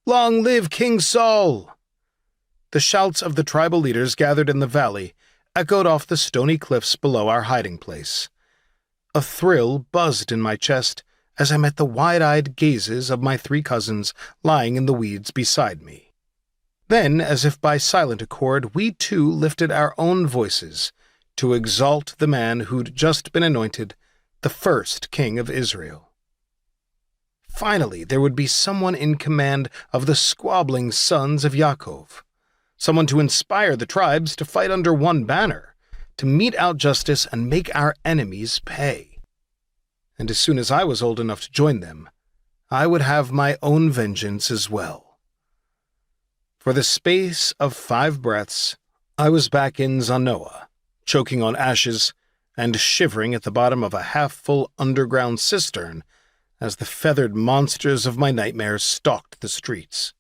Long live King Saul! The shouts of the tribal leaders gathered in the valley echoed off the stony cliffs below our hiding place. A thrill buzzed in my chest as I met the wide-eyed gazes of my 3 cousins lying in the weeds beside me. Then, as if by silent accord, we too lifted our own voices to exalt the man who'd just been anointed the first king of Israel. Finally, there would be someone in command of the squabbling sons of Yaakov, someone to inspire the tribes to fight under one banner, to mete out justice and make our enemies pay. And as soon as I was old enough to join them, I would have my own vengeance as well. For the space of 5 breaths, I was back in Zanoah, choking on ashes and shivering at the bottom of a half-full underground cistern as the feathered monsters of my nightmares stalked the streets.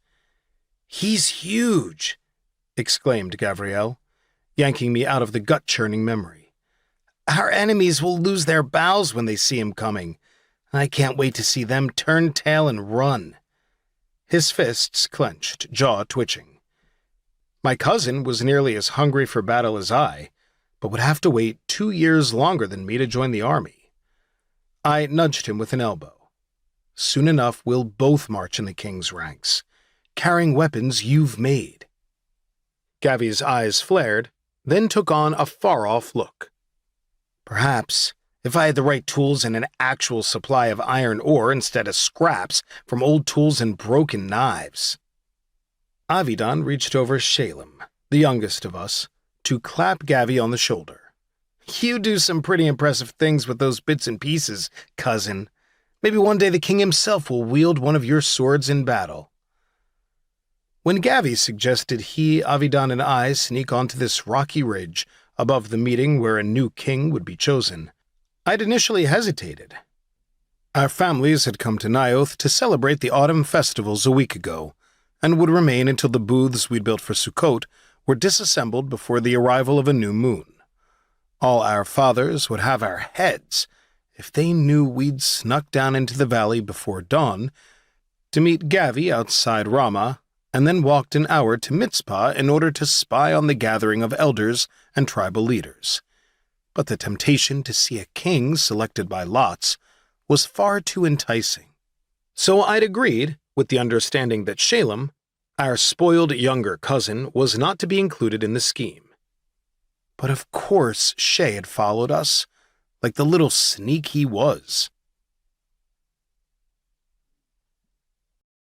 "He's huge!" exclaimed Gabrielle, yanking me out of the gut-churning memory. "Our enemies will lose their bowels when they see him coming. I can't wait to see them turn tail and run." His fists clenched, jaw twitching. My cousin was nearly as hungry for battle as I, but would have to wait 2 years longer than me to join the army. I nudged him with an elbow. "Soon enough we'll both march in the king's ranks, carrying weapons you've made." Gavi's eyes flared, then took on a far-off look. "Perhaps, if I had the right tools and an actual supply of iron ore instead of scraps from old tools and broken knives." Avidan reached over Shalem, the youngest of us, to clap Gavi on the shoulder. "You do some pretty impressive things with those bits and pieces, cousin. Maybe one day the king himself will wield one of your swords in battle." When Gavi suggested he, Avidan, and I sneak onto this rocky ridge above the meeting where a new king would be chosen, I'd initially hesitated. Our families had come to Naioth to celebrate the autumn festivals a week ago, and would remain until the booths we'd built for Sukkot were disassembled before the arrival of a new moon. All our fathers would have our heads if they knew we'd snuck down into the valley before dawn to meet Gavi outside Ramah, and then walked an hour to Mitzpah in order to spy on the gathering of elders and tribal leaders. But the temptation to see a king selected by lots was far too enticing. So I'd agreed, with the understanding that Shalem, our spoiled younger cousin, was not to be included in the scheme. But of course Shay had followed us, like the little sneak he was.